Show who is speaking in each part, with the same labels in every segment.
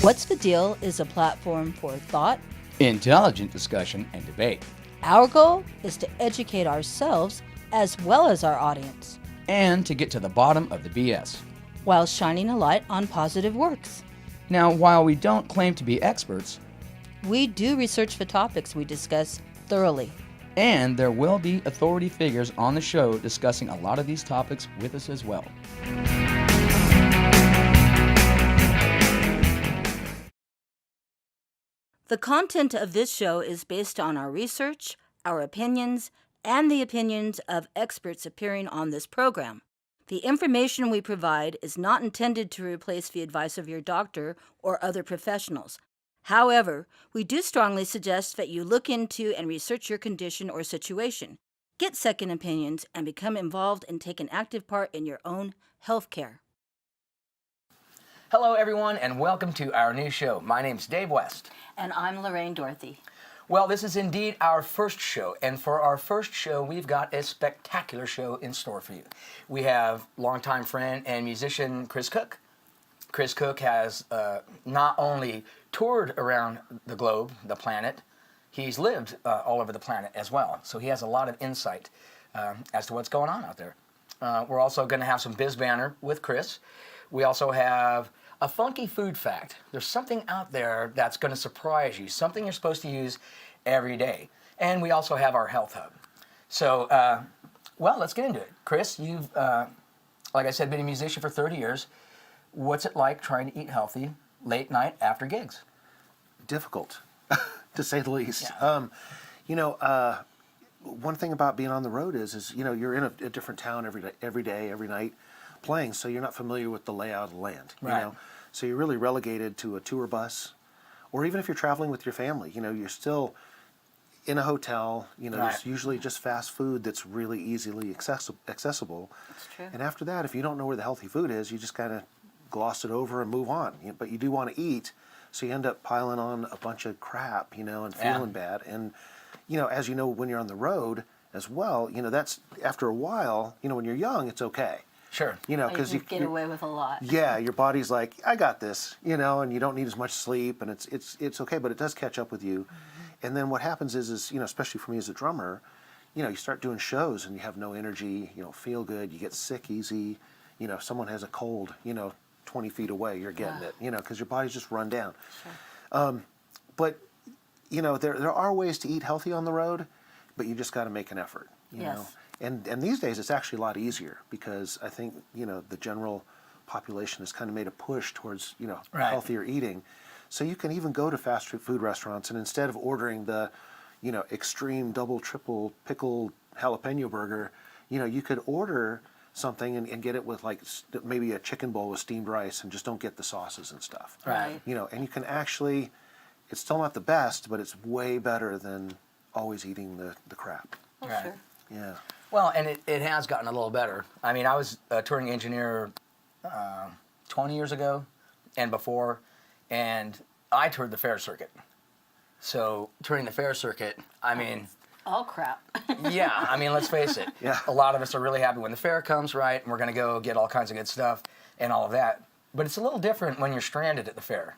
Speaker 1: What's the Deal is a platform for thought,
Speaker 2: intelligent discussion, and debate.
Speaker 1: Our goal is to educate ourselves as well as our audience,
Speaker 2: And to get to the bottom of the BS.
Speaker 1: while shining a light on positive works.
Speaker 2: Now, while we don't claim to be experts,
Speaker 1: We do research the topics we discuss thoroughly.
Speaker 2: and there will be authority figures on the show discussing a lot of these topics with us as well.
Speaker 1: The content of this show is based on our research, our opinions, and the opinions of experts appearing on this program. The information we provide is not intended to replace the advice of your doctor or other professionals. However, we do strongly suggest that you look into and research your condition or situation, get second opinions, and become involved and take an active part in your own health care.
Speaker 3: Hello, everyone, and welcome to our new show. My name's Dave West.
Speaker 1: And I'm Lorraine Dorothy.
Speaker 3: Well, this is indeed our first show, and for our first show, we've got a spectacular show in store for you. We have longtime friend and musician Chris Cooke. Chris Cooke has not only toured around the globe, the planet, he's lived all over the planet as well. So he has a lot of insight as to what's going on out there. We're also going to have some biz banner with Chris. We also have a funky food fact. There's something out there that's going to surprise you, something you're supposed to use every day. And we also have our health hub. So, well, let's get into it. Chris, you've, like I said, been a musician for 30 years. What's it like trying to eat healthy late night after gigs?
Speaker 4: Difficult, to say the least.
Speaker 3: Yeah.
Speaker 4: One thing about being on the road is you're in a different town every day, every night, playing, so you're not familiar with the layout of the land.
Speaker 3: Right.
Speaker 4: So you're really relegated to a tour bus, or even if you're traveling with your family, you're still in a hotel.
Speaker 3: Right.
Speaker 4: There's usually just fast food that's really easily accessible.
Speaker 1: That's true.
Speaker 4: And after that, if you don't know where the healthy food is, you just kind of gloss it over and move on. But you do want to eat, so you end up piling on a bunch of crap, and feeling bad. And as you know, when you're on the road as well, that's after a while. When you're young, it's okay.
Speaker 3: Sure.
Speaker 4: Because
Speaker 1: you get away with a lot.
Speaker 4: Yeah, your body's like, I got this, and you don't need as much sleep, and it's okay, but it does catch up with you. Mm-hmm. And then what happens is especially for me as a drummer, you start doing shows and you have no energy, you don't feel good, you get sick easy. If someone has a cold, 20 feet away, you're getting it, because your body's just run down.
Speaker 1: Sure.
Speaker 4: But there are ways to eat healthy on the road, but you just got to make an effort, you
Speaker 1: Yes.
Speaker 4: know. And these days it's actually a lot easier because I think, the general population has kind of made a push towards,
Speaker 3: Right.
Speaker 4: healthier eating. So you can even go to fast food restaurants and instead of ordering the, extreme double, triple pickle jalapeno burger, you could order something and get it with maybe a chicken bowl with steamed rice and just don't get the sauces and stuff.
Speaker 3: Right.
Speaker 4: And you can actually, it's still not the best, but it's way better than always eating the crap.
Speaker 1: Oh,
Speaker 3: Right.
Speaker 1: sure.
Speaker 4: Yeah.
Speaker 3: Well, and it has gotten a little better. I mean, I was a touring engineer 20 years ago and before, and I toured the fair circuit. So touring the fair circuit, I mean,
Speaker 1: All crap.
Speaker 3: yeah, I mean, let's face it.
Speaker 4: Yeah.
Speaker 3: A lot of us are really happy when the fair comes, right? And we're going to go get all kinds of good stuff and all of that. But it's a little different when you're stranded at the fair.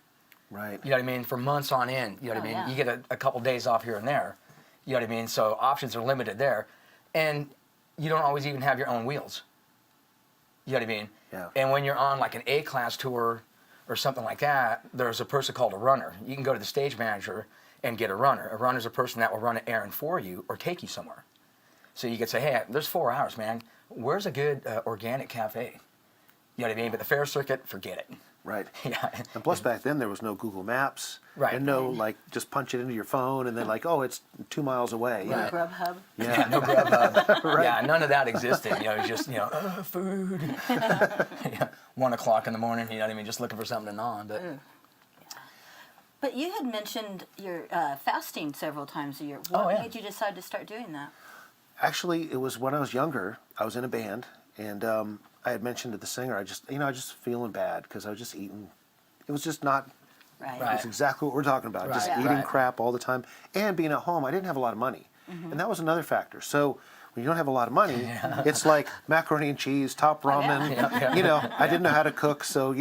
Speaker 4: Right.
Speaker 3: You know what I mean? For months on end, you know what I mean?
Speaker 1: yeah.
Speaker 3: You get a couple days off here and there. You know what I mean? So options are limited there. And you don't always even have your own wheels. You know what I mean?
Speaker 4: Yeah.
Speaker 3: And when you're on like an A-class tour or something like that, there's a person called a runner. You can go to the stage manager and get a runner. A runner's a person that will run an errand for you or take you somewhere. So you could say, hey, there's 4 hours, man. Where's a good organic cafe? You know what I mean? But the fair circuit, forget it.
Speaker 4: Right.
Speaker 3: Yeah.
Speaker 4: And plus back then there was no Google Maps.
Speaker 3: Right.
Speaker 4: And no just punch it into your phone and then it's 2 miles away.
Speaker 1: No
Speaker 3: Right.
Speaker 1: Grubhub.
Speaker 3: Yeah, no Grubhub.
Speaker 4: Right.
Speaker 3: Yeah, none of that existed. It was just, food. Yeah, 1 o'clock in the morning, you know what I mean? Just looking for something to gnaw on. But
Speaker 1: But you had mentioned your fasting several times a year.
Speaker 3: Oh,
Speaker 1: What
Speaker 3: yeah.
Speaker 1: made you decide to start doing that?
Speaker 4: Actually, it was when I was younger. I was in a band and I had mentioned to the singer, I just feeling bad because I was just eating. It was just not.
Speaker 1: Right.
Speaker 3: Right.
Speaker 4: It's exactly what we're talking about. Just
Speaker 3: Right,
Speaker 4: eating
Speaker 3: right.
Speaker 4: crap all the time and being at home. I didn't have a lot of money. And that was another factor. So when you don't have a lot of money, it's like macaroni and cheese, top ramen.
Speaker 3: Yeah.
Speaker 4: I didn't know how to cook. So,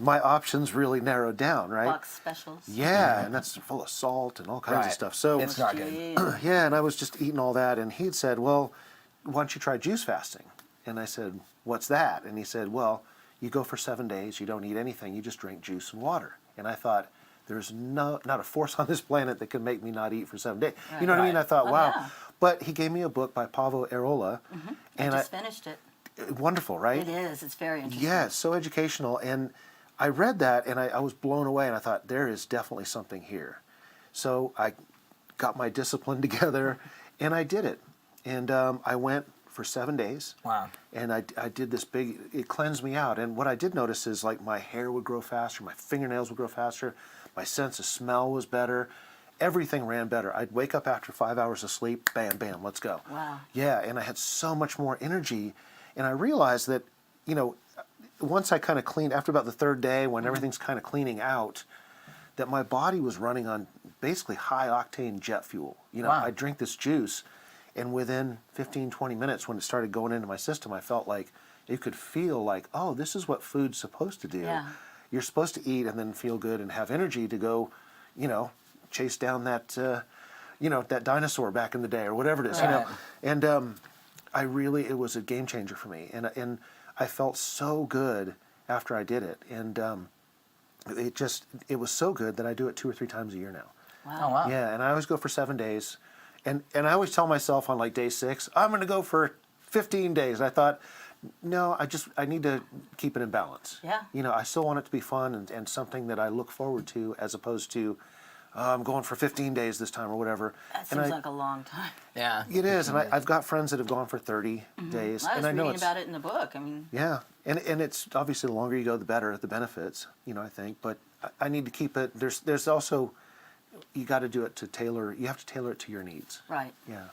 Speaker 4: my options really narrowed down, right?
Speaker 1: Box specials.
Speaker 4: Yeah, and that's full of salt and all kinds of
Speaker 3: Right.
Speaker 4: stuff. So
Speaker 3: It's not good.
Speaker 4: yeah, and I was just eating all that, and he'd said, well, why don't you try juice fasting? And I said, what's that? And he said, well, you go for 7 days, you don't eat anything, you just drink juice and water. And I thought, there's not a force on this planet that can make me not eat for 7 days. You know what I mean? I thought, wow.
Speaker 1: Yeah.
Speaker 4: But he gave me a book by Paavo Airola.
Speaker 1: I just finished it.
Speaker 4: Wonderful, right?
Speaker 1: It is. It's very interesting.
Speaker 4: Yeah, it's so educational. And I read that, and I was blown away, and I thought, there is definitely something here. So I got my discipline together, and I did it. And I went for 7 days.
Speaker 3: Wow.
Speaker 4: And I did this big, it cleansed me out. And what I did notice is like my hair would grow faster, my fingernails would grow faster, my sense of smell was better. Everything ran better. I'd wake up after 5 hours of sleep, bam, bam, let's go.
Speaker 1: Wow.
Speaker 4: Yeah, and I had so much more energy. And I realized that, you know, once I kind of cleaned, after about the third day, when everything's kind of cleaning out, that my body was running on basically high octane jet fuel. You know,
Speaker 3: Wow.
Speaker 4: I drink this juice, and within 15, 20 minutes, when it started going into my system, I felt like it could feel like, oh, this is what food's supposed to do.
Speaker 1: Yeah.
Speaker 4: You're supposed to eat and then feel good and have energy to go, you know, chase down that, that dinosaur back in the day or whatever it is, you know. And it was a game changer for me. And I felt so good after I did it. And it was so good that I do it 2 or 3 times a year now.
Speaker 1: Wow.
Speaker 3: Oh, wow.
Speaker 4: Yeah, and I always go for 7 days. And I always tell myself on like day 6, I'm going to go for 15 days. And I thought, no, I need to keep it in balance.
Speaker 1: Yeah.
Speaker 4: You know, I still want it to be fun and something that I look forward to, as opposed to, I'm going for 15 days this time or whatever.
Speaker 1: That seems like a long time.
Speaker 3: Yeah.
Speaker 4: It is, and I've got friends that have gone for 30 days.
Speaker 1: I was
Speaker 4: and I know
Speaker 1: reading
Speaker 4: it's,
Speaker 1: about it in the book. I mean,
Speaker 4: yeah, and it's obviously the longer you go, the better the benefits, you know, I think. But I need to keep it, there's also, you got to do it you have to tailor it to your needs.
Speaker 1: right.
Speaker 4: Yeah.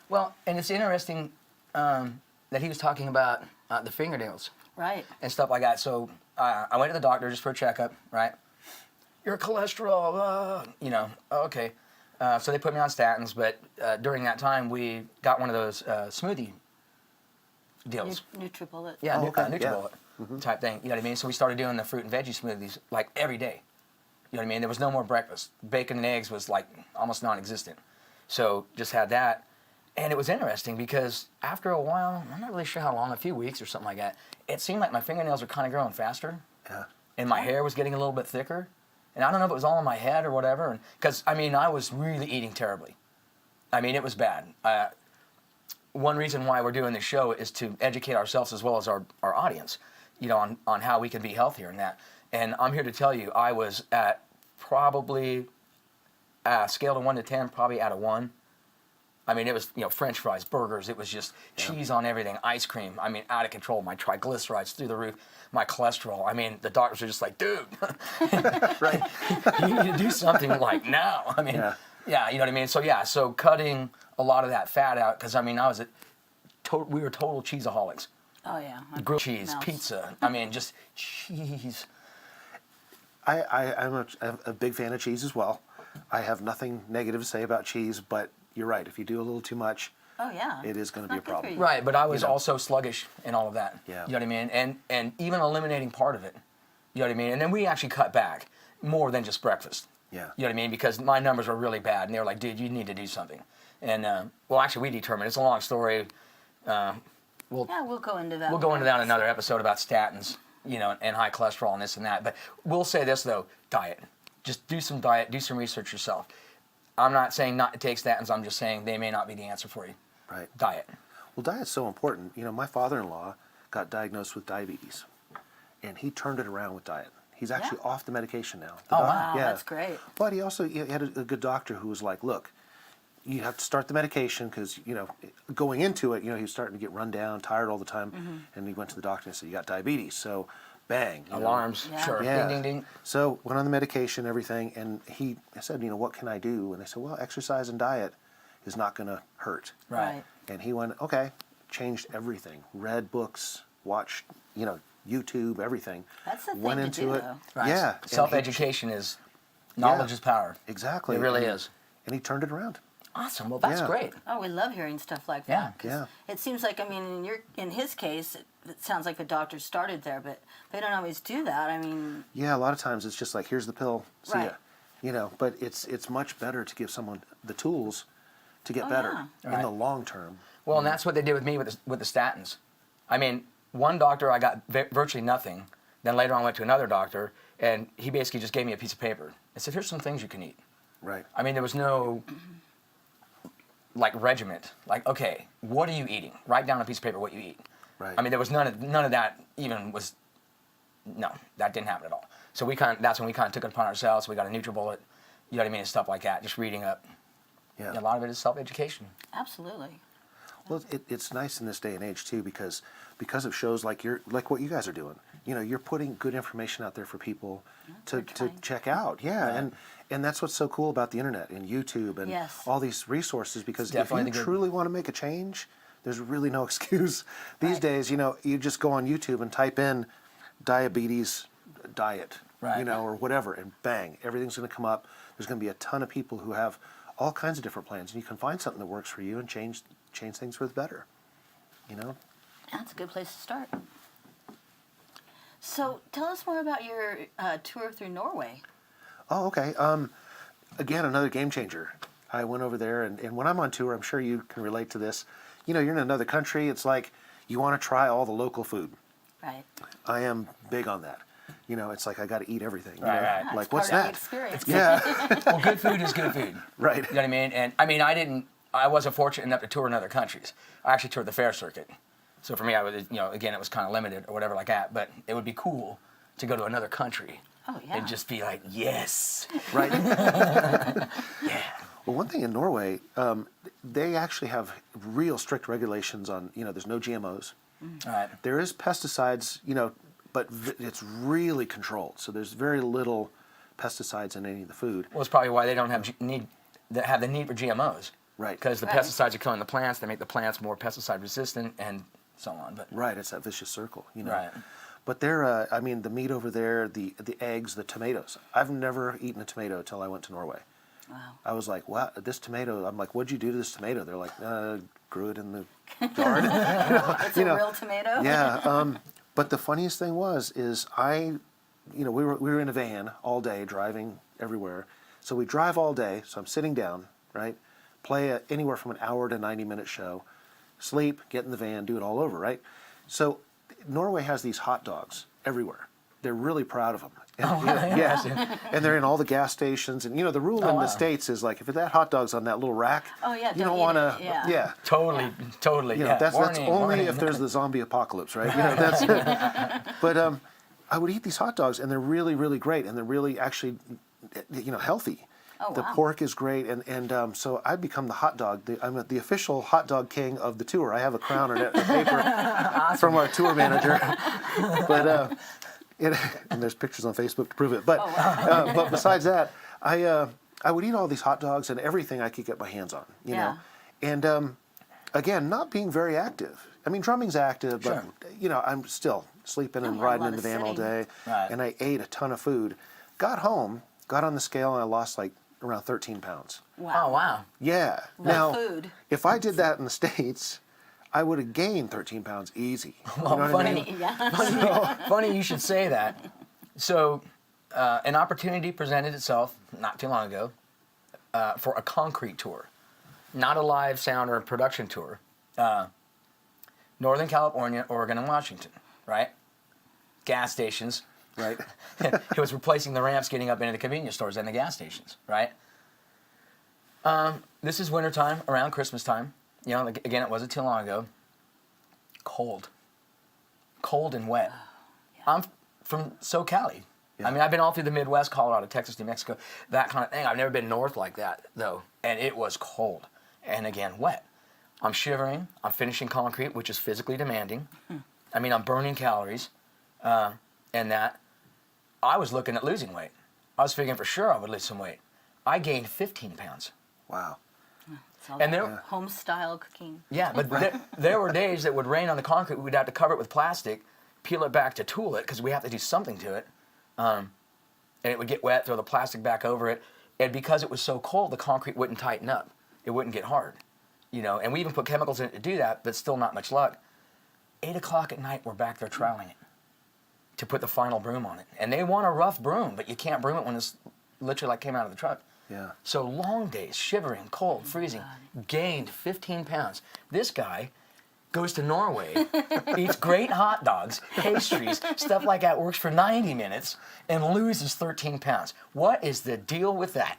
Speaker 3: Well, and it's interesting that he was talking about the fingernails
Speaker 1: Right.
Speaker 3: and stuff like that. So I went to the doctor just for a checkup, right? Your cholesterol, okay. So they put me on statins, but during that time we got one of those smoothie deals.
Speaker 1: NutriBullet.
Speaker 3: Yeah,
Speaker 4: Oh, okay,
Speaker 3: NutriBullet type thing. You know what I mean? So we started doing the fruit and veggie smoothies like every day. You know what I mean? There was no more breakfast. Bacon and eggs was like almost non-existent. So just had that. And it was interesting because after a while, I'm not really sure how long, a few weeks or something like that, it seemed like my fingernails were kind of growing faster.
Speaker 4: Yeah.
Speaker 3: And my hair was getting a little bit thicker. And I don't know if it was all in my head or whatever. Because, I mean, I was really eating terribly. I mean, it was bad. One reason why we're doing this show is to educate ourselves as well as our audience, you know, on how we can be healthier and that. And I'm here to tell you, I was at probably a scale of 1 to 10, probably at a 1. I mean, it was, French fries, burgers. It was just cheese on everything, ice cream. I mean, out of control. My triglycerides through the roof. My cholesterol. I mean, the doctors were just like, dude,
Speaker 4: Right.
Speaker 3: you need to do something like now. I mean, yeah, you know what I mean? So cutting a lot of that fat out, because, I mean, we were total cheeseaholics.
Speaker 1: Oh, yeah.
Speaker 3: Grilled cheese,
Speaker 1: Mouse.
Speaker 3: pizza. I mean, just cheese.
Speaker 4: I'm a big fan of cheese as well. I have nothing negative to say about cheese, but you're right. If you do a little too much,
Speaker 1: Oh, yeah.
Speaker 4: it is going to be a
Speaker 1: Not good for
Speaker 4: problem.
Speaker 1: you.
Speaker 3: Right, but I was also sluggish and all of that.
Speaker 4: Yeah.
Speaker 3: You know what I mean? And even eliminating part of it. You know what I mean? And then we actually cut back more than just breakfast.
Speaker 4: Yeah.
Speaker 3: You know what I mean? Because my numbers were really bad, and they were like, dude, you need to do something. And, well, actually, we determined. It's a long story.
Speaker 1: Yeah, we'll go into that.
Speaker 3: We'll go into that in another episode about statins, and high cholesterol and this and that. But we'll say this, though, diet. Just do some diet, do some research yourself. I'm not saying not to take statins. I'm just saying they may not be the answer for you.
Speaker 4: Right.
Speaker 3: Diet.
Speaker 4: Well, diet's so important. You know, my father-in-law got diagnosed with diabetes, and he turned it around with diet. He's actually off the medication now.
Speaker 3: Oh, wow.
Speaker 1: Wow, that's great.
Speaker 4: But he also he had a good doctor who was like, look, you have to start the medication because, going into it, he was starting to get run down, tired all the time. And he went to the doctor and said, you got diabetes. So, bang.
Speaker 3: Alarms.
Speaker 1: Yeah.
Speaker 3: Sure.
Speaker 4: Yeah.
Speaker 3: Ding, ding, ding.
Speaker 4: So, went on the medication, everything. And I said, what can I do? And they said, well, exercise and diet is not going to hurt.
Speaker 3: Right.
Speaker 4: And he went, okay, changed everything. Read books, watched, YouTube, everything.
Speaker 1: That's the thing
Speaker 4: Went
Speaker 1: to
Speaker 4: into
Speaker 1: do,
Speaker 4: it.
Speaker 1: though.
Speaker 3: Right.
Speaker 4: Yeah. and
Speaker 3: Self-education is knowledge is power.
Speaker 4: Exactly.
Speaker 3: It really
Speaker 4: And-
Speaker 3: is.
Speaker 4: And he turned it around.
Speaker 3: Awesome. Well, that's
Speaker 4: Yeah.
Speaker 3: great.
Speaker 1: Oh, we love hearing stuff like
Speaker 3: Yeah.
Speaker 1: that. 'cause
Speaker 4: Yeah.
Speaker 1: It seems like, I mean, in his case, it sounds like the doctor started there, but they don't always do that. I mean,
Speaker 4: Yeah, a lot of times it's just like, here's the pill, see
Speaker 1: Right.
Speaker 4: ya. You know, but it's much better to give someone the tools to get better in
Speaker 3: Right.
Speaker 4: the long term.
Speaker 3: Well, and that's what they did with me with the statins. I mean, one doctor I got virtually nothing. Then later on I went to another doctor, and he basically just gave me a piece of paper and said, "Here's some things you can eat."
Speaker 4: Right.
Speaker 3: I mean, there was no like regiment. Like, okay, what are you eating? Write down on a piece of paper what you eat.
Speaker 4: Right.
Speaker 3: I mean, there was none of that even was. No, that didn't happen at all. So that's when we kind of took it upon ourselves. We got a NutriBullet, you know what I mean, and stuff like that. Just reading up.
Speaker 4: Yeah.
Speaker 3: A lot of it is self-education.
Speaker 1: absolutely.
Speaker 4: Well, it's nice in this day and age too, because of shows like what you guys are doing. You know, you're putting good information out there for people to check out. Yeah,
Speaker 3: Right.
Speaker 4: and that's what's so cool about the internet and YouTube and
Speaker 1: Yes.
Speaker 4: all these resources. Because if
Speaker 3: definitely
Speaker 4: you
Speaker 3: the good-
Speaker 4: truly want to make a change, there's really no excuse these days. You know, you just go on YouTube and type in diabetes diet,
Speaker 3: Right.
Speaker 4: you know, or whatever, and bang, everything's going to come up. There's going to be a ton of people who have all kinds of different plans, and you can find something that works for you and change things for the better. You know.
Speaker 1: That's a good place to start. So tell us more about your tour through Norway.
Speaker 4: Oh, okay. Again, another game changer. I went over there, and when I'm on tour, I'm sure you can relate to this. You know, you're in another country. It's like you want to try all the local food.
Speaker 1: Right.
Speaker 4: I am big on that. You know, it's like I got to eat everything. You
Speaker 3: Right,
Speaker 4: know?
Speaker 3: right.
Speaker 1: That's
Speaker 4: Like,
Speaker 1: part
Speaker 4: what's
Speaker 1: of the
Speaker 4: that?
Speaker 1: experience.
Speaker 4: Yeah.
Speaker 3: Well, good food is good food.
Speaker 4: Right.
Speaker 3: You know what I mean? And I mean, I wasn't fortunate enough to tour in other countries. I actually toured the fair circuit. So for me, I was, you know, again, it was kind of limited or whatever like that. But it would be cool to go to another country
Speaker 1: Oh, yeah.
Speaker 3: and just be like, yes,
Speaker 4: Right.
Speaker 3: yeah.
Speaker 4: Well, one thing in Norway, they actually have real strict regulations on, you know, there's no GMOs.
Speaker 3: All right.
Speaker 4: There is pesticides, you know, but it's really controlled. So there's very little pesticides in any of the food.
Speaker 3: Well, it's probably why they don't have the need for GMOs.
Speaker 4: Right.
Speaker 3: Because the
Speaker 1: Right.
Speaker 3: pesticides are killing the plants. They make the plants more pesticide resistant and so on. But
Speaker 4: Right, it's that vicious circle, you know.
Speaker 3: Right.
Speaker 4: But they're, I mean, the meat over there, the eggs, the tomatoes. I've never eaten a tomato until I went to Norway.
Speaker 1: Wow.
Speaker 4: I was like, wow, this tomato. I'm like, what'd you do to this tomato? They're like, grew it in the yard.
Speaker 1: It's a real tomato?
Speaker 4: Yeah. But the funniest thing is we were in a van all day driving everywhere. So we drive all day. So I'm sitting down, right? Play anywhere from an hour to 90-minute show, sleep, get in the van, do it all over, right? So Norway has these hot dogs everywhere. They're really proud of them. And, yes, and they're in all the gas stations. And you know, the rule in the States is like, if that hot dog's on that little rack,
Speaker 1: Oh, yeah,
Speaker 4: you
Speaker 1: don't
Speaker 4: don't
Speaker 1: eat
Speaker 4: want
Speaker 1: it,
Speaker 4: to.
Speaker 1: yeah.
Speaker 3: totally.
Speaker 4: You know,
Speaker 3: Yeah.
Speaker 4: that's
Speaker 3: Warning,
Speaker 4: only
Speaker 3: warning.
Speaker 4: if there's the zombie apocalypse, right? You know, that's it. But I would eat these hot dogs, and they're really, really great, and they're really actually, you know, healthy.
Speaker 1: Oh,
Speaker 4: The
Speaker 1: wow.
Speaker 4: pork is great, and so I've become the hot dog. I'm the official hot dog king of the tour. I have a crown and a paper from our tour manager. But and there's pictures on Facebook to prove it. But but besides that, I would eat all these hot dogs and everything I could get my hands on. You know, and again, not being very active. I mean, drumming's active, but
Speaker 3: Sure.
Speaker 4: you know, I'm still sleeping and
Speaker 1: Yeah, a
Speaker 4: riding
Speaker 1: lot
Speaker 4: in the
Speaker 1: of
Speaker 4: van all
Speaker 1: sitting.
Speaker 4: day.
Speaker 3: Right.
Speaker 4: And I ate a ton of food. Got home, got on the scale, and I lost like around 13 pounds.
Speaker 1: Wow.
Speaker 3: Oh, wow.
Speaker 4: Yeah.
Speaker 1: The
Speaker 4: Now,
Speaker 1: food.
Speaker 4: if I did that in the States, I would have gained 13 pounds easy. You know what
Speaker 3: funny.
Speaker 4: I mean?
Speaker 1: Yeah.
Speaker 3: Funny you should say that. So, an opportunity presented itself not too long ago for a concrete tour, not a live sound or a production tour. Northern California, Oregon, and Washington, right? Gas stations.
Speaker 4: Right.
Speaker 3: It was replacing the ramps getting up into the convenience stores and the gas stations, right? This is wintertime, around Christmas time. You know, again, it wasn't too long ago. Cold and wet. I'm from SoCal.
Speaker 4: Yeah.
Speaker 3: I mean, I've been all through the Midwest, Colorado, Texas, New Mexico, that kind of thing. I've never been north like that, though. And it was cold. And again, wet. I'm shivering. I'm finishing concrete, which is physically demanding. I mean, I'm burning calories and that. I was looking at losing weight. I was figuring for sure I would lose some weight. I gained 15 pounds.
Speaker 4: Wow.
Speaker 1: It's all
Speaker 3: And
Speaker 1: that
Speaker 3: there-
Speaker 1: home style cooking.
Speaker 3: Yeah, but there were days that would rain on the concrete. We'd have to cover it with plastic, peel it back to tool it, because we have to do something to it. And it would get wet, throw the plastic back over it. And because it was so cold, the concrete wouldn't tighten up. it wouldn't get hard. You know, and we even put chemicals in it to do that, but still not much luck. 8 o'clock at night, we're back there troweling it to put the final broom on it. And they want a rough broom, but you can't broom it when it's literally like came out of the truck.
Speaker 4: Yeah.
Speaker 3: So long days, shivering, cold, freezing, gained 15 pounds. This guy goes to Norway, eats great hot dogs, pastries, stuff like that, works for 90 minutes, and loses 13 pounds. What is the deal with that?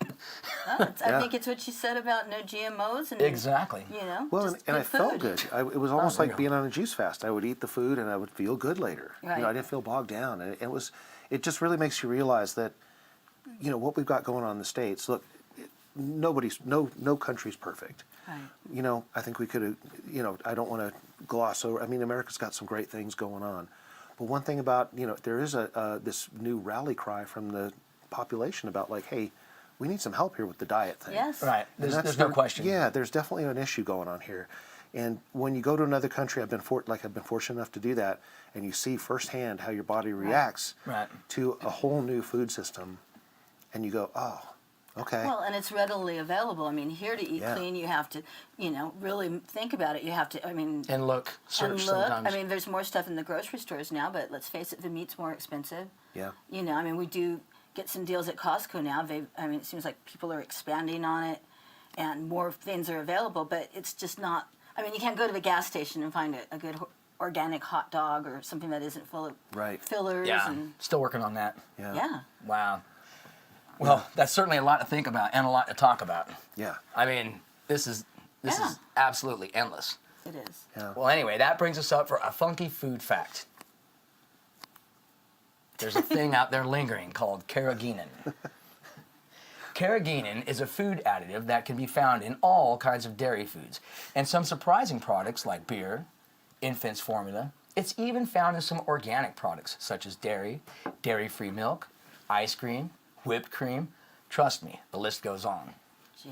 Speaker 1: Well, I think it's what you said about no GMOs and
Speaker 3: Exactly.
Speaker 1: you know.
Speaker 4: Well,
Speaker 1: just
Speaker 4: and I
Speaker 1: good
Speaker 4: felt
Speaker 1: food.
Speaker 4: good. It was almost like
Speaker 3: Unreal.
Speaker 4: being on a juice fast. I would eat the food and I would feel good later.
Speaker 1: Right.
Speaker 4: You know, I didn't feel bogged down. And it just really makes you realize that, you know, what we've got going on in the States. Look, no country's perfect.
Speaker 1: Right.
Speaker 4: You know, I think we could have, you know, I don't want to gloss over. I mean, America's got some great things going on. But one thing about, you know, there is this new rally cry from the population about like, hey, we need some help here with the diet thing.
Speaker 1: Yes.
Speaker 3: Right. There's no question.
Speaker 4: Yeah, there's definitely an issue going on here. And when you go to another country, I've been fortunate enough to do that, and you see firsthand how your body reacts
Speaker 3: Right.
Speaker 4: to a whole new food system, and you go, oh, okay.
Speaker 1: Well, and it's readily available. I mean, here to eat
Speaker 4: Yeah.
Speaker 1: clean, you have to, you know, really think about it. You have to, I mean,
Speaker 3: And look, search
Speaker 1: and look.
Speaker 3: sometimes.
Speaker 1: I mean, there's more stuff in the grocery stores now, but let's face it, the meat's more expensive.
Speaker 4: Yeah.
Speaker 1: You know, I mean, we do get some deals at Costco now. I mean, it seems like people are expanding on it, and more things are available. But it's just not. I mean, you can't go to the gas station and find a good organic hot dog or something that isn't full of
Speaker 4: Right.
Speaker 1: fillers.
Speaker 3: yeah,
Speaker 1: And
Speaker 3: still working on that.
Speaker 1: yeah.
Speaker 3: Wow. Well, that's certainly a lot to think about and a lot to talk about.
Speaker 4: Yeah.
Speaker 3: I mean, this is
Speaker 1: Yeah.
Speaker 3: absolutely endless.
Speaker 1: It is.
Speaker 4: Yeah.
Speaker 3: Well, anyway, that brings us up for a funky food fact. There's a thing out there lingering called carrageenan. Carrageenan is a food additive that can be found in all kinds of dairy foods and some surprising products like beer, infant's formula. It's even found in some organic products such as dairy, dairy-free milk, ice cream, whipped cream. Trust me, the list goes on.
Speaker 1: Jeez.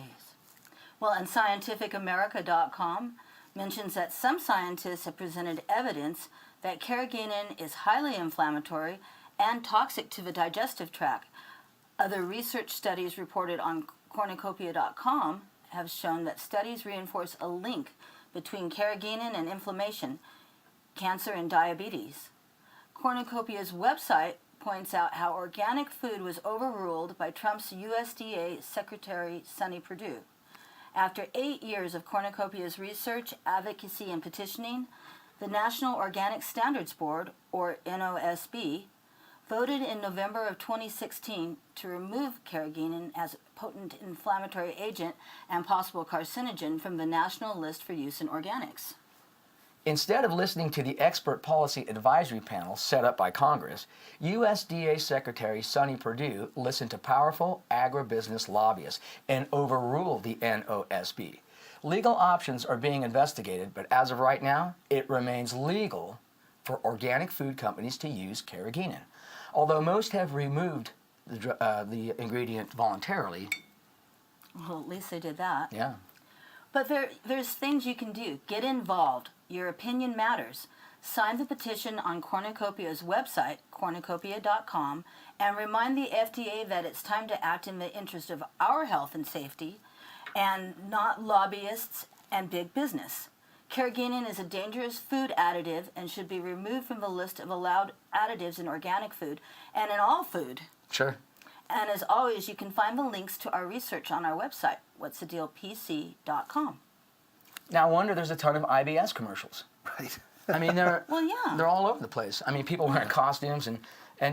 Speaker 1: Well, and scientificamerica.com mentions that some scientists have presented evidence that carrageenan is highly inflammatory and toxic to the digestive tract. Other research studies reported on cornucopia.com have shown that studies reinforce a link between carrageenan and inflammation, cancer, and diabetes. Cornucopia's website points out how organic food was overruled by Trump's USDA Secretary Sonny Perdue. After 8 years of Cornucopia's research, advocacy, and petitioning, the National Organic Standards Board, or NOSB, voted in November of 2016 to remove carrageenan as a potent inflammatory agent and possible carcinogen from the national list for use in organics.
Speaker 3: Instead of listening to the expert policy advisory panel set up by Congress, USDA Secretary Sonny Perdue listened to powerful agribusiness lobbyists and overruled the NOSB. Legal options are being investigated, but as of right now, it remains legal for organic food companies to use carrageenan. Although most have removed the ingredient voluntarily.
Speaker 1: Well, at least they did that.
Speaker 3: Yeah.
Speaker 1: But there's things you can do. Get involved. Your opinion matters. Sign the petition on Cornucopia's website, cornucopia.com, and remind the FDA that it's time to act in the interest of our health and safety and not lobbyists and big business. Carrageenan is a dangerous food additive and should be removed from the list of allowed additives in organic food and in all food.
Speaker 3: Sure.
Speaker 1: And as always, you can find the links to our research on our website, what'sthedealpc.com.
Speaker 3: Now, I wonder there's a ton of IBS commercials.
Speaker 4: Right.
Speaker 3: I mean, they're
Speaker 1: Well, yeah.
Speaker 3: they're all over the place. I mean, people wearing costumes and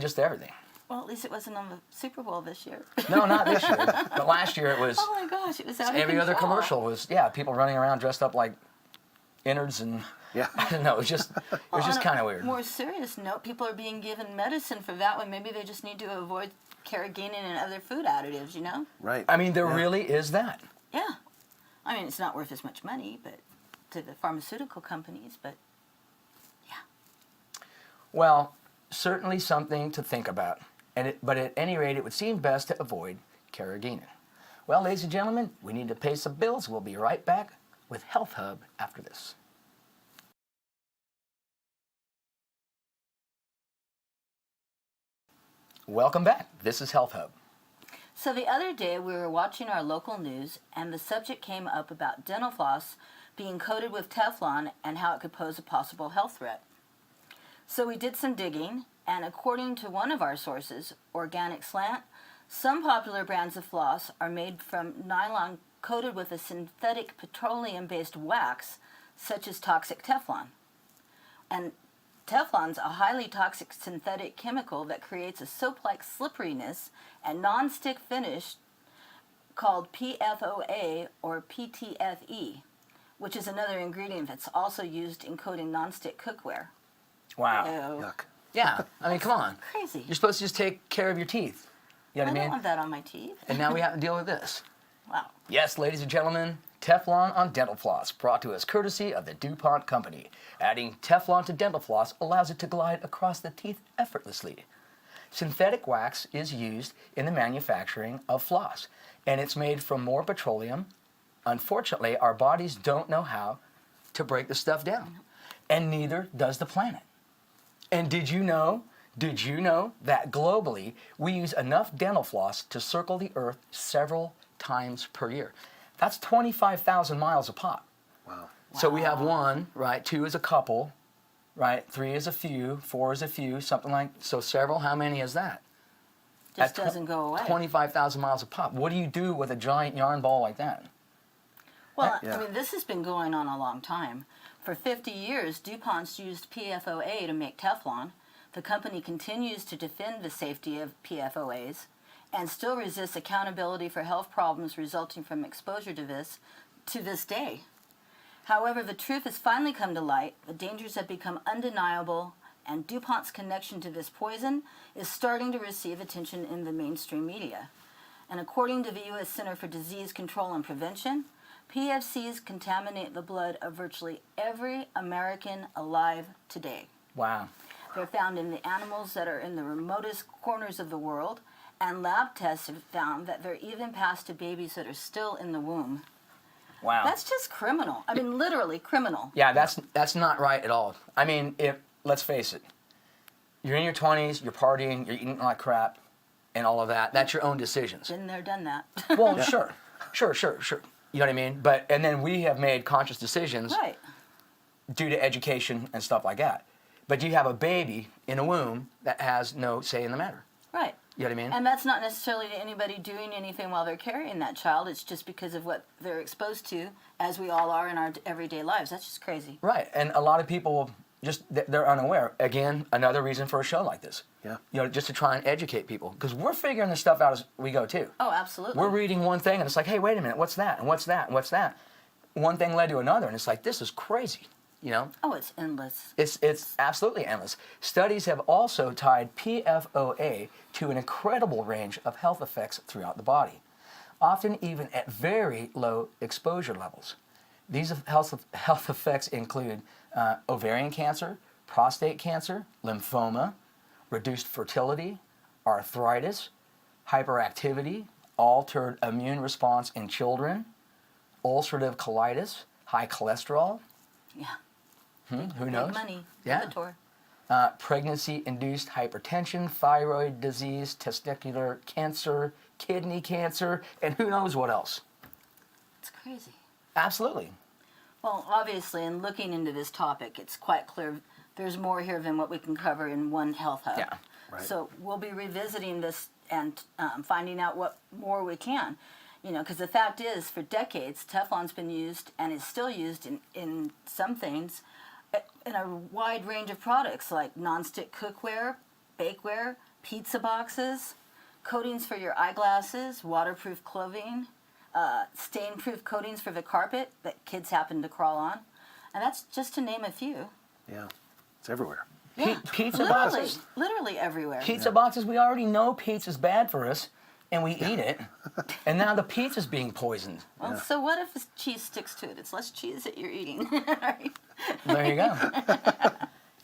Speaker 3: just everything.
Speaker 1: Well, at least it wasn't on the Super Bowl this year.
Speaker 3: No, not this year. But last year it was.
Speaker 1: Oh my gosh, it was out of
Speaker 3: Every other
Speaker 1: control.
Speaker 3: commercial was people running around dressed up like innards and
Speaker 4: Yeah.
Speaker 3: I don't know. It was just
Speaker 1: On a
Speaker 3: kind of weird.
Speaker 1: More serious note, people are being given medicine for that one. Maybe they just need to avoid carrageenan and other food additives. You know?
Speaker 4: Right.
Speaker 3: I mean, there
Speaker 4: Yeah.
Speaker 3: really is that.
Speaker 1: Yeah. I mean, it's not worth as much money, but to the pharmaceutical companies. But yeah.
Speaker 3: Well, certainly something to think about. But at any rate, it would seem best to avoid carrageenan. Well, ladies and gentlemen, we need to pay some bills. We'll be right back with Health Hub after this. Welcome back. This is Health Hub.
Speaker 1: So the other day we were watching our local news and the subject came up about dental floss being coated with Teflon and how it could pose a possible health threat. So we did some digging, and according to one of our sources, Organic Slant, some popular brands of floss are made from nylon coated with a synthetic petroleum-based wax, such as toxic Teflon. And Teflon's a highly toxic synthetic chemical that creates a soap-like slipperiness and non-stick finish called PFOA or PTFE, which is another ingredient that's also used in coating non-stick cookware.
Speaker 3: Wow.
Speaker 1: Ew.
Speaker 4: Yuck.
Speaker 3: Yeah, I mean, come on.
Speaker 1: Crazy.
Speaker 3: You're supposed to just take care of your teeth. You know
Speaker 1: I
Speaker 3: what I
Speaker 1: don't
Speaker 3: mean?
Speaker 1: want that on my teeth.
Speaker 3: And now we have to deal with this.
Speaker 1: Wow.
Speaker 3: Yes, ladies and gentlemen, Teflon on dental floss, brought to us courtesy of the DuPont Company. Adding Teflon to dental floss allows it to glide across the teeth effortlessly. Synthetic wax is used in the manufacturing of floss, and it's made from more petroleum. Unfortunately, our bodies don't know how to break the stuff down, and neither does the planet. And did you know that globally we use enough dental floss to circle the earth several times per year? That's 25,000 miles a pop.
Speaker 4: Wow.
Speaker 3: So we have 1, right? 2 is a couple, right? 3 is a few, 4 is a few, something like, so several, how many is that?
Speaker 1: Just
Speaker 3: That's
Speaker 1: doesn't go away.
Speaker 3: 25,000 miles a pop. What do you do with a giant yarn ball like that?
Speaker 1: Well,
Speaker 4: Yeah.
Speaker 1: I mean, this has been going on a long time. For 50 years, DuPont's used PFOA to make Teflon. The company continues to defend the safety of PFOAs and still resists accountability for health problems resulting from exposure to this day. However, the truth has finally come to light, the dangers have become undeniable, and DuPont's connection to this poison is starting to receive attention in the mainstream media. And according to the U.S. Center for Disease Control and Prevention, PFCs contaminate the blood of virtually every American alive today.
Speaker 3: Wow.
Speaker 1: They're found in the animals that are in the remotest corners of the world, and lab tests have found that they're even passed to babies that are still in the womb.
Speaker 3: Wow.
Speaker 1: That's just criminal. I mean, literally criminal.
Speaker 3: Yeah, that's not right at all. I mean, let's face it, you're in your 20s, you're partying, you're eating like crap, and all of that. That's your own decisions.
Speaker 1: Been there, done that.
Speaker 3: Well, sure. You know what I mean? And then we have made conscious decisions
Speaker 1: Right.
Speaker 3: due to education and stuff like that. But you have a baby in a womb that has no say in the matter.
Speaker 1: Right.
Speaker 3: You know what I mean?
Speaker 1: And that's not necessarily anybody doing anything while they're carrying that child. It's just because of what they're exposed to, as we all are in our everyday lives. That's just crazy.
Speaker 3: Right. And a lot of people they're unaware. Again, another reason for a show like this.
Speaker 4: Yeah.
Speaker 3: You know, just to try and educate people. Because we're figuring this stuff out as we go, too.
Speaker 1: Oh, absolutely.
Speaker 3: We're reading one thing, and it's like, hey, wait a minute, what's that? And what's that? And what's that? One thing led to another, and it's like, this is crazy, you know?
Speaker 1: Oh, it's endless.
Speaker 3: It's absolutely endless. Studies have also tied PFOA to an incredible range of health effects throughout the body, often even at very low exposure levels. These health effects include ovarian cancer, prostate cancer, lymphoma, reduced fertility, arthritis, hyperactivity, altered immune response in children, ulcerative colitis, high cholesterol.
Speaker 1: Yeah.
Speaker 3: Who knows?
Speaker 1: Big money.
Speaker 3: Yeah.
Speaker 1: Lipitor.
Speaker 3: Pregnancy-induced hypertension, thyroid disease, testicular cancer, kidney cancer, and who knows what else.
Speaker 1: It's crazy.
Speaker 3: Absolutely.
Speaker 1: Well, obviously, in looking into this topic, it's quite clear there's more here than what we can cover in one health hub.
Speaker 3: Yeah.
Speaker 4: Right.
Speaker 1: So we'll be revisiting this and finding out what more we can. You know, because the fact is, for decades, Teflon's been used and is still used in some things in a wide range of products like nonstick cookware, bakeware, pizza boxes, coatings for your eyeglasses, waterproof clothing, stain-proof coatings for the carpet that kids happen to crawl on. And that's just to name a few.
Speaker 4: Yeah. It's everywhere.
Speaker 1: Yeah.
Speaker 3: Pizza
Speaker 1: literally,
Speaker 3: boxes.
Speaker 1: literally everywhere.
Speaker 3: Pizza boxes, we already know pizza's bad for us, and we eat it, and now the pizza's being poisoned.
Speaker 1: Well, so what if the cheese sticks to it? It's less cheese that you're eating. Right?
Speaker 3: There you go.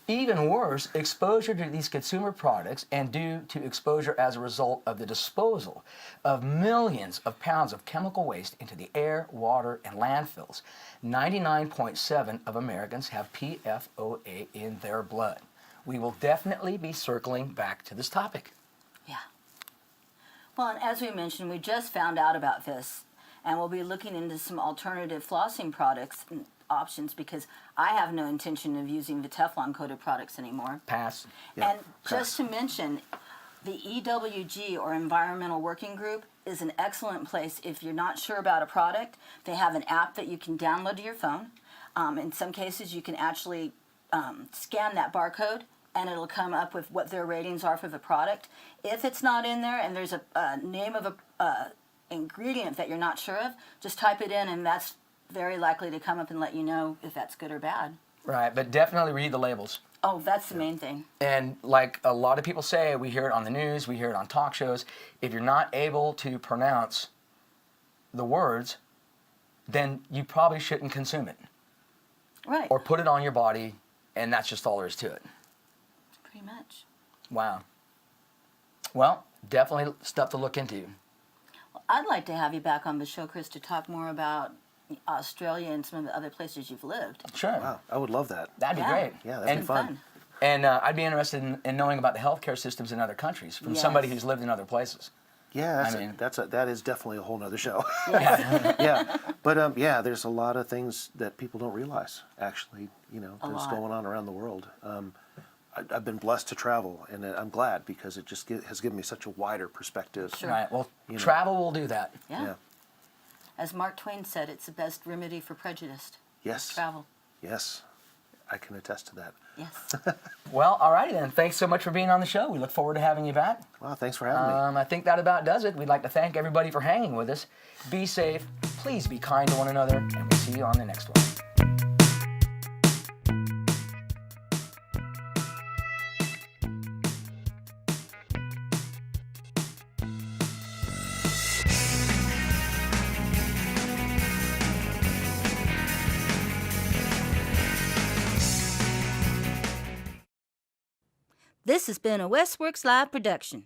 Speaker 3: Even worse, exposure to these consumer products and due to exposure as a result of the disposal of millions of pounds of chemical waste into the air, water, and landfills. 99.7% of Americans have PFOA in their blood. We will definitely be circling back to this topic.
Speaker 1: Yeah. Well, and as we mentioned, we just found out about this, and we'll be looking into some alternative flossing products and options because I have no intention of using the Teflon-coated products anymore.
Speaker 3: Pass.
Speaker 4: Yeah,
Speaker 1: And just to mention, the EWG, or Environmental Working Group, is an excellent place if you're not sure about a product. They have an app that you can download to your phone. In some cases, you can actually scan that barcode, and it'll come up with what their ratings are for the product. If it's not in there and there's a name of a ingredient that you're not sure of, just type it in, and that's very likely to come up and let you know if that's good or bad.
Speaker 3: Right, but definitely read the labels.
Speaker 1: Oh, that's the main thing.
Speaker 3: And like a lot of people say, we hear it on the news, we hear it on talk shows, if you're not able to pronounce the words, then you probably shouldn't consume it.
Speaker 1: Right.
Speaker 3: Or put it on your body, and that's just all there is to it.
Speaker 1: Pretty much.
Speaker 3: Wow. Well, definitely stuff to look into.
Speaker 1: Well, I'd like to have you back on the show, Chris, to talk more about Australia and some of the other places you've lived.
Speaker 3: Sure.
Speaker 4: Wow, I would love that.
Speaker 3: That'd be great.
Speaker 4: Yeah, that'd
Speaker 3: and,
Speaker 4: be fun.
Speaker 3: And I'd be interested in knowing about the healthcare systems in other countries from somebody who's lived in other places.
Speaker 4: Yeah, that is definitely a whole nother show.
Speaker 3: Yeah.
Speaker 4: Yeah, but yeah, there's a lot of things that people don't realize. Actually, that's going on around the world. I've been blessed to travel, and I'm glad because it just has given me such a wider perspective.
Speaker 1: Sure.
Speaker 3: Right. Well, travel will do that.
Speaker 1: Yeah. As Mark Twain said, it's the best remedy for prejudice.
Speaker 4: Yes.
Speaker 1: Travel.
Speaker 4: Yes, I can attest to that.
Speaker 1: Yes.
Speaker 3: Well, all righty then. Thanks so much for being on the show. We look forward to having you back.
Speaker 4: Wow, thanks for having me.
Speaker 3: I think that about does it. We'd like to thank everybody for hanging with us. Be safe. Please be kind to one another, and we'll see you on the next one.
Speaker 1: This has been a Westworks Live production.